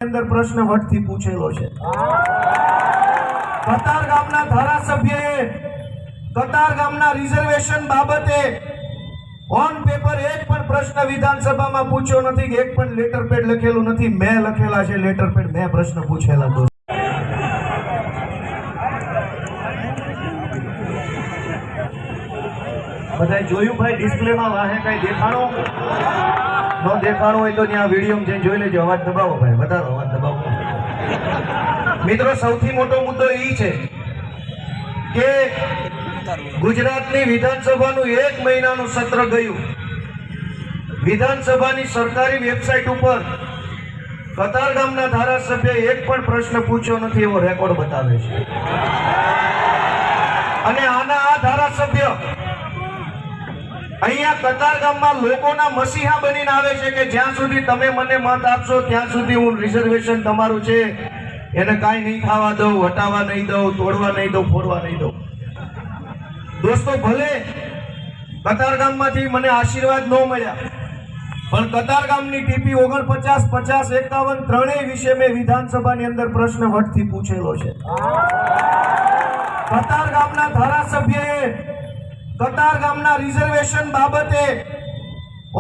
અંદર પ્રશ્ન વટથી પૂછેલો છે। કતાર ગામના ધારાસભ્યએ કતાર ગામના રિઝર્વેશન બાબતે ઓન પેપર એક પણ પ્રશ્ન વિધાનસભામાં પૂછ્યો નથી, એક પણ લેટર પેડ લખેલું નથી। મેં લખેલા છે લેટર પેડ, મેં પ્રશ્ન પૂછેલા તો બધાય જોયું ભાઈ ડિસ્પ્લેમાં વાહે કઈ દેખાણો ન દેખાણો હોય તો ત્યાં વિડીયો જઈને જોઈ લેજો। અવાજ દબાવો ભાઈ, વધારો અવાજ દબાવો। મિત્રો સૌથી મોટો મુદ્દો એ છે કે ગુજરાતની વિધાનસભાનું 1 મહિનાનું સત્ર ગયું, વિધાનસભાની સરકારી વેબસાઇટ ઉપર કતાર ગામના ધારાસભ્યએ એક પણ પ્રશ્ન પૂછ્યો નથી એવો રેકોર્ડ બતાવે છે। અને આના આ ધારાસભ્ય અહીંયા કતાર ગામમાં લોકોના મસીહા બનીને આવે છે કે જ્યાં સુધી તમે મને મત આપશો ત્યાં સુધી હું રિઝર્વેશન તમારું છે એને કાંઈ નહીં થવા દઉં, હટાવવા નહીં દઉં, તોડવા નહીં દઉં, ફોડવા નહીં દઉં। દોસ્તો ભલે કતાર ગામમાંથી મને આશીર્વાદ ન મળ્યા, પણ કતાર ગામની ટીપી 49, 50, 51 ત્રણેય વિશે મેં વિધાનસભાની અંદર પ્રશ્ન વટથી પૂછેલો છે। કતાર ગામના ધારાસભ્યએ કતાર ગામના રિઝર્વેશન બાબતે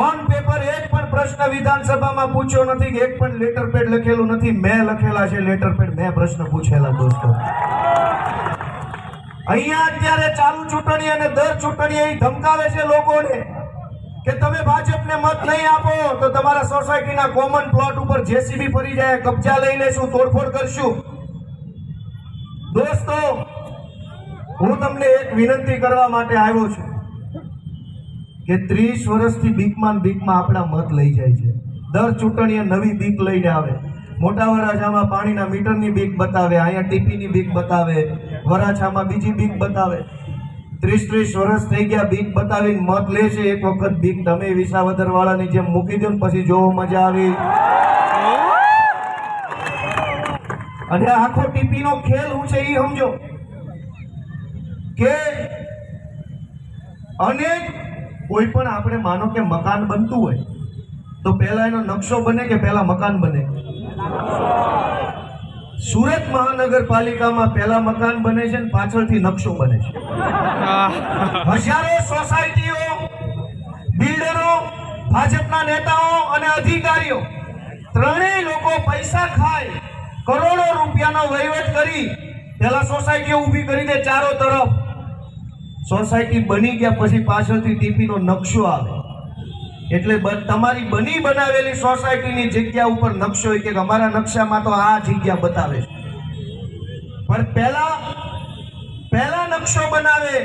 ઓન પેપર એક પણ પ્રશ્ન વિધાનસભામાં પૂછ્યો નથી, એક પણ લેટર પેડ લખેલું નથી। મેં લખેલા છે લેટર પેડ, મેં પ્રશ્ન પૂછેલા દોસ્તો। અહીંયા અત્યારે ચાલુ ચૂંટણી અને દર ચૂંટણી એ ધમકાવે છે લોકોને કે તમે ભાજપને મત નહીં આપો તો તમારા સોસાયટીના કોમન પ્લોટ ઉપર જેસીબી ફરી જાય, કબજા લઈ લેશું, તોડફોડ કરશું। દોસ્તો હું તમને એક વિનંતી કરવા માટે આવ્યો છું કે 30 વર્ષથી બીકમાં આપણા મત લઈ જાય છે। દર ચૂંટણીએ નવી બીક લઈને આવે। મોટા વરાછામાં પાણીના મીટરની બીક બતાવે, અહીંયા ટીપીની બીક બતાવે, વરાછામાં બીજી બીક બતાવે। 30 વર્ષ થઈ ગયા બીક બતાવીને મત લે છે। એક વખત બીક તમે વિસાવદર વાળાની જેમ મૂકી દો ને પછી જોવો મજા આવી। અને આખો ટીપીનો ખેલ હું છે એ સમજો કે અનેક કોઈ પણ આપણે માનો કે મકાન બનતું હોય તો પહેલા એનો નકશો બને કે પહેલા મકાન બને? સુરત મહાનગરપાલિકામાં પહેલા મકાન બને છે ને પાછળથી નકશો બને છે। હજારો સોસાયટીઓ, બિલ્ડરો, ભાજપના નેતાઓ અને અધિકારીઓ ત્રણેય લોકો પૈસા ખાય, કરોડો રૂપિયાનો વહીવટ કરી પહેલા સોસાયટીઓ ઊભી કરી દે ચારો તરફ। સોસાયટી બની ગયા પછી પાછળથી ટીપીનો નકશો આવે એટલે તમારી બની બનાવેલી સોસાયટીની જગ્યા ઉપર નકશો હોય કે અમારા નકશામાં તો આ જગ્યા બતાવે છે, પણ પહેલા નકશો બનાવે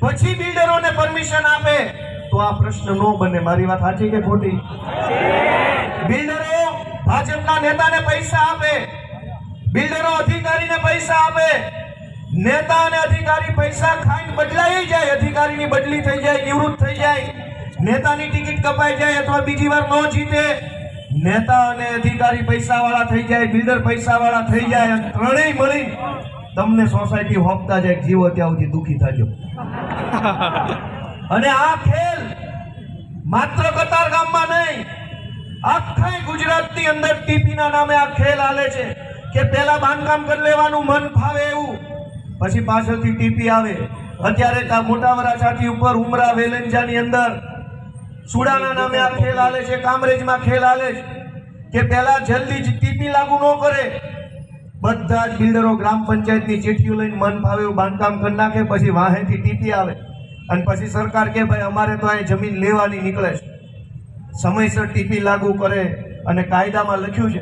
પછી બિલ્ડરોને પરમિશન આપે તો આ પ્રશ્ન ન બને। મારી વાત સાચી કે ખોટી? બિલ્ડરો ભાજપના નેતાને પૈસા આપે, બિલ્ડરો અધિકારીને પૈસા આપે, નેતા અને અધિકારી પૈસા ખાઈને બદલાઈ જાય, અધિકારીની બદલી થઈ જાય, નિવૃત્ત થઈ જાય, નેતાની ટિકિટ કપાઈ જાય અથવા બીજી વાર ન જીતે, નેતા અને અધિકારી પૈસાવાળા થઈ જાય, બિલ્ડર પૈસાવાળા થઈ જાય, અને ત્રણેય મળી તમને સોસાયટી હોપતા જાય, જીવો ત્યાં સુધી દુઃખી થાજો। અને આ ખેલ માત્ર કતાર ગામમાં નહીં, આખા ગુજરાતની અંદર ટીપીના નામે આ ખેલ હાલે છે કે પહેલા બાંધકામ કરી લેવાનું મન ફાવે એવું, પછી પાછળથી ટીપી આવે। અત્યારે મોટા વરાછાથી ઉપર ઉમરા વેલંજાની અંદર સુડાના નામે આ ખેલ હાલે છે, કામરેજમાં ખેલ હાલે છે કે પહેલા જલ્દી જ ટીપી લાગુ ન કરે, બધા જ બિલ્ડરો ગ્રામ પંચાયતની ચીઠીઓ લઈને મન ફાવે એવું બાંધકામ કરી નાખે, પછી વાહેથી ટીપી આવે અને પછી સરકાર કે ભાઈ અમારે તો અહીં જમીન લેવાની નીકળે છે। સમયસર ટીપી લાગુ કરે અને કાયદામાં લખ્યું છે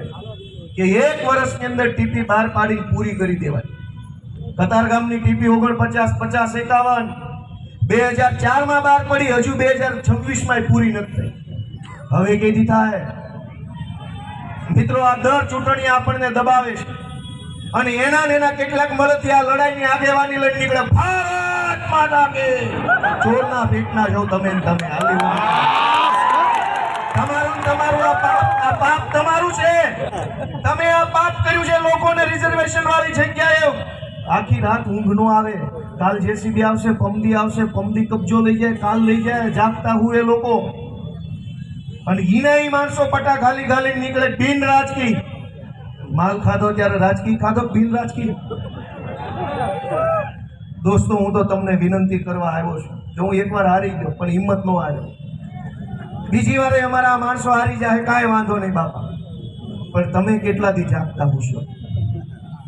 કે 1 વર્ષની અંદર ટીપી બહાર પાડીને પૂરી કરી દેવાય। કતાર ગામની ટીપી 49, 50, 51 2004માં બહાર પડી, હજુ 2026માં પૂરી નથી થઈ। હવે કેદી થાય? મિત્રો આ દર ચૂંટણી આપણને દબાવે છે અને એના કેટલાક મળતી આ લડાઈની આગેવાની લઈને નીકળે, ભારત માતા કે ચોરના પેટના છો તમે હાલી તમારું આ પાપ તમારું છે, તમે આ પાપ કર્યું છે। લોકોને રિઝર્વેશન વાળી જગ્યાએ આખી રાત ઊંઘ નો આવે, કાલ જેસીબી આવશે, પમદી આવશે, પમદી કબજો લઈ જાય, કાલ લઈ જાય, જાગતા હુએ લોકો। અને ઈનાઈ માણસો પટા ગાલી ગાલી નીકળે બિન રાજકી માલ ખાધો ત્યારે રાજકીય ખાધો બિન રાજકીય? દોસ્તો, હું તો તમને વિનંતી કરવા આવ્યો છું કે હું એકવાર હારી ગયો પણ હિંમત નો હાર્યો. બીજી વારે અમારા માણસો હારી જાય, કાંઈ વાંધો નહીં બાપા, પણ તમે કેટલાથી જાગતા હોશો?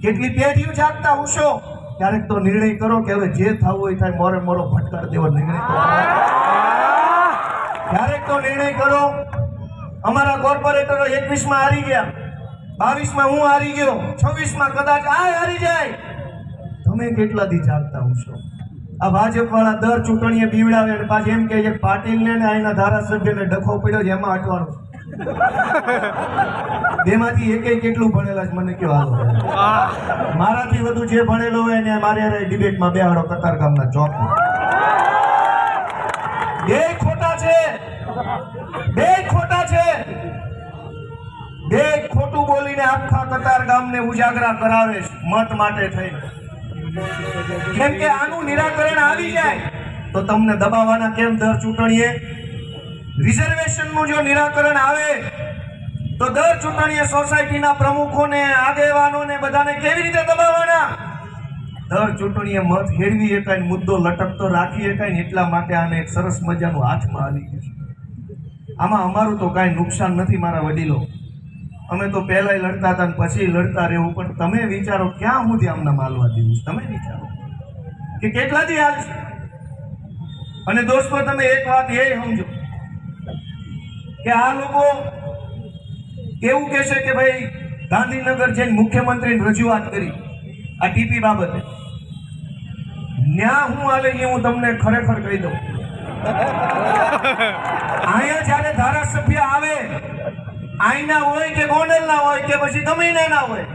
કેટલી પેઢીઓ જાગતા હોશો? ક્યારેક તો નિર્ણય કરો કે હવે જે થવું હોય થાય, મોરે મોરો ફટકાર દેવો નિર્ણય તો કરો. ક્યારેક તો નિર્ણય કરો. અમારા કોર્પોરેટરો 21માં હારી ગયા, 22માં હું હારી ગયો, 26માં કદાચ આ હારી જાય. તમે કેટલાથી જાગતા હોશો? આ ભાજપ વાળા દર ચૂંટણીએ બીવડાવે અને પાછી એમ કહે છે પાટીલને ને અહીંના ધારાસભ્યને ડખો પડ્યો છે એમાં અટવાનું. બેમાંથી એકેય કેટલું ભણેલા છે મને કયો? હાલો, મારાથી વધુ જે ભણેલો હોય ને મારે ડિબેટમાં બેહાડો કતારગામના ચોકમાં. બે ખોટા છે, બે ખોટા છે. બે ખોટું બોલીને આખા કતારગામને ઉજાગરા કરાવે છે મત માટે થઈ. કેમ કે આનું નિરાકરણ આવી જાય તો તમને દબાવવાના કેમ? દર ચૂંટણીએ રિઝર્વેશનનું જો નિરાકરણ આવે તો દર ચૂંટણીએ સોસાયટીના પ્રમુખોને, આગેવાનોને બધાને કેવી રીતે દબાવવાના? દર ચૂંટણીએ મત હેરવી શકાય, મુદ્દો લટકતો રાખી શકાય. એટલા માટે આને એક સરસ મજાનું હાથમાં આવી ગયું છે. આમાં અમારું તો કાંઈ નુકસાન નથી મારા વડીલો. અમે તો પહેલાય લડતા હતા ને પછી લડતા રહેવું. પણ તમે વિચારો ક્યાં સુધી આમના માલવા દેવું? તમે વિચારો કે કેટલાથી હાલશે. અને દોસ્તો, તમે એક વાત એ સમજો કે આ લોકો એવું કહેશે કે ભાઈ ગાંધીનગર જઈને મુખ્યમંત્રીને રજૂઆત કરી આ ટીપી બાબતે. ન્યા હું હાલે એ હું તમને ખરેખર કહી દઉં. અહીંયા જ્યારે ધારાસભ્ય આવે, આઈના હોય કે ગોંડલના હોય કે પછી ગમે ના હોય,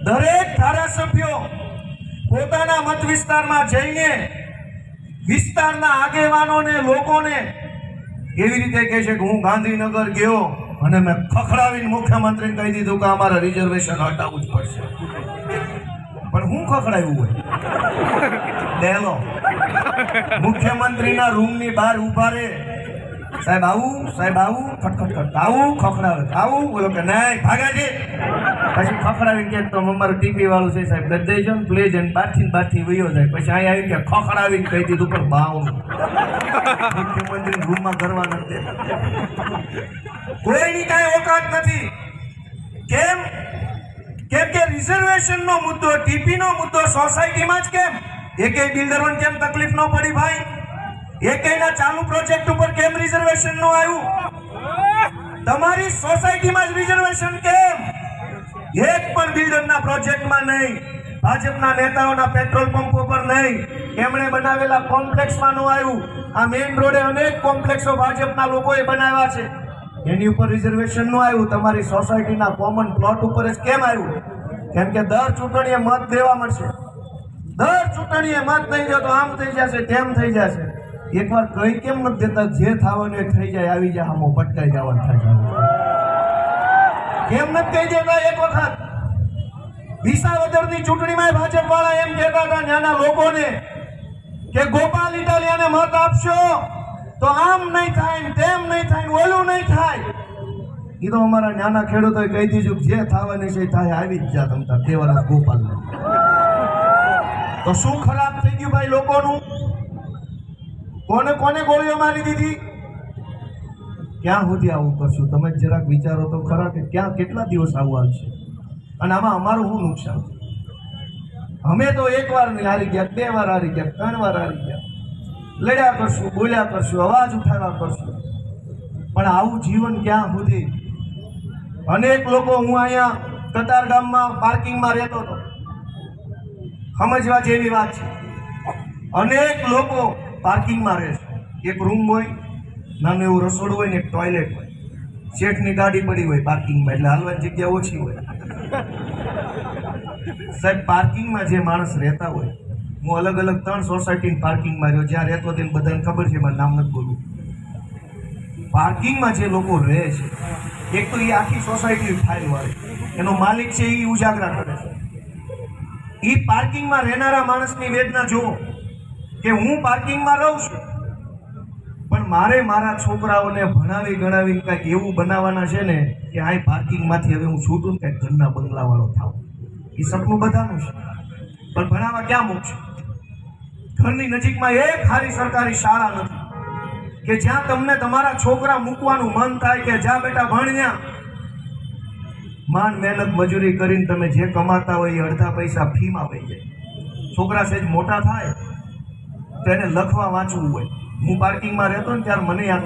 દરેક ધારાસભ્યો પોતાના મત વિસ્તારમાં જઈને વિસ્તારના આગેવાનોને, લોકોને એવી રીતે કહે છે કે હું ગાંધીનગર ગયો અને મેં ખખડાવીને મુખ્યમંત્રીને કહી દીધું કે અમારે રિઝર્વેશન હટાવવું જ પડશે. પણ હું ખખડાવ્યું હોય? ડેલો મુખ્યમંત્રીના રૂમની બહાર ઉભા રહે, સાહેબ આવું, સાહેબ આવું, ખટખટ આવું, ખખડાવે આવું, બોલો કે નહીં ભાગાજી. પછી ખખડાવીને કે તો અમારું ટીપી વાળું છે સાહેબ દઈ જાઓ ને પ્લેજ, અને બારથી વયો જાય. પછી અહીંયા આવી કે ખખડાવીને કહી દીધું પણ બાવનું મુખ્યમંત્રી રૂમમાં કરવા નથી દેતા. કોઈની કાંઈ ઓકાત નથી. કેમ? કેમ કે રિઝર્વેશનનો મુદ્દો, ટીપીનો મુદ્દો સોસાયટીમાં જ કેમ? એકેય બિલ્ડરોને કેમ તકલીફ ન પડી ભાઈ? એકેયના ચાલુ પ્રોજેક્ટ ઉપર કેમ રિઝર્વેશન નો આવ્યું? તમારી સોસાયટીમાં જ રિઝર્વેશન કેમ? એક પણ બિલ્ડરના પ્રોજેક્ટમાં નહીં, ભાજપના નેતાઓના પેટ્રોલ પંપો પર નહીં, એમણે બનાવેલા કોમ્પ્લેક્સમાં નો આવ્યું. આ મેઇન રોડે અનેક કોમ્પ્લેક્સો ભાજપના લોકોએ બનાવ્યા છે, એની ઉપર રિઝર્વેશન નો આવ્યું. તમારી સોસાયટીના કોમન પ્લોટ ઉપર જ કેમ આવ્યું? કેમ કે દર ચૂંટણીએ મત દેવા મળશે. દર ચૂંટણીએ મત નહીં દો તો આમ થઈ જશે, તેમ થઈ જશે. એકવાર કઈ કેમ નથી દેતા? જે થવાનું એ થઈ જાય, આવી જાય, આમો પટકાઈ જવાનું થાય. કેમ નથી કહી દેતા? એક વખત વિસાવદરની ચૂંટણીમાં ભાજપ વાળા એમ કહેતા હતા નાના લોકોને કે ગોપાલ ઇટાલિયાને મત આપશો તો આમ નહીં થાય, તેમ નહીં થાય, ઓલું નહીં થાય. એ તો અમારા નાના ખેડૂતોએ કહી દીધું જે થવાની છે થાય, આવી જ જા તમતા દેવાના ગોપાલ. તો શું ખરાબ થઈ ગયું ભાઈ લોકોનું? કોને કોને ગોળીઓ મારી દીધી? ક્યાં સુધી આવું કરશું? તમે જરાક વિચારો તો ખરા કે ક્યાં કેટલા દિવસ આવું આવશે? અને આમાં અમારું શું નુકસાન? અમે તો એક વાર હારી ગયા, 2 વાર હારી ગયા, 3 વાર હારી ગયા, લડ્યા કરશું, બોલ્યા કરશું, અવાજ ઉઠાવ્યા કરશું. પણ આવું જીવન ક્યાં સુધી? અનેક લોકો, હું અહીંયા કતારગામમાં પાર્કિંગમાં રહેતો હતો, સમજવા જેવી વાત છે. અનેક લોકો પાર્કિંગમાં રહે છે. એક રૂમ હોય, નાનું એવું રસોડું હોય ને એક ટોયલેટ હોય, શેઠની ગાડી પડી હોય પાર્કિંગમાં, એટલે હાલવાની જગ્યા ઓછી હોય. સાહેબ, પાર્કિંગમાં જે માણસ રહેતા હોય, હું અલગ અલગ 3 સોસાયટીની પાર્કિંગમાં રહ્યો, જ્યાં રહેતો તેને બધાને ખબર છે, મારું નામ નથી બોલવું. પાર્કિંગમાં જે લોકો રહે છે, એક તો એ આખી સોસાયટી ફાઇલ વાળે, એનો માલિક છે એ ઉજાગરા કરે છે. એ પાર્કિંગમાં રહેનારા માણસની વેદના જુઓ કે હું પાર્કિંગમાં રહું છું, પણ મારે મારા છોકરાઓને ભણાવી ગણાવીને કંઈક એવું બનાવવાના છે ને કે આ પાર્કિંગમાંથી હવે હું છૂટું ને કંઈક ઘરના બંગલાવાળો થાવ. એ સપનું બધાનું છે, પણ ભણાવવા ક્યાં મૂકશે? ઘરની નજીકમાં એક સારી સરકારી શાળા નથી કે જ્યાં તમને તમારા છોકરા મૂકવાનું મન થાય કે જા બેટા ભણ્યા. માંડ મહેનત મજૂરી કરીને તમે જે કમાતા હોય એ અડધા પૈસા ફીમાં વહી જાય. છોકરા સહેજ મોટા થાય તો એને લખવા વાંચવું હોય. હું પાર્કિંગમાં રહેતો ને ત્યારે મને યાદ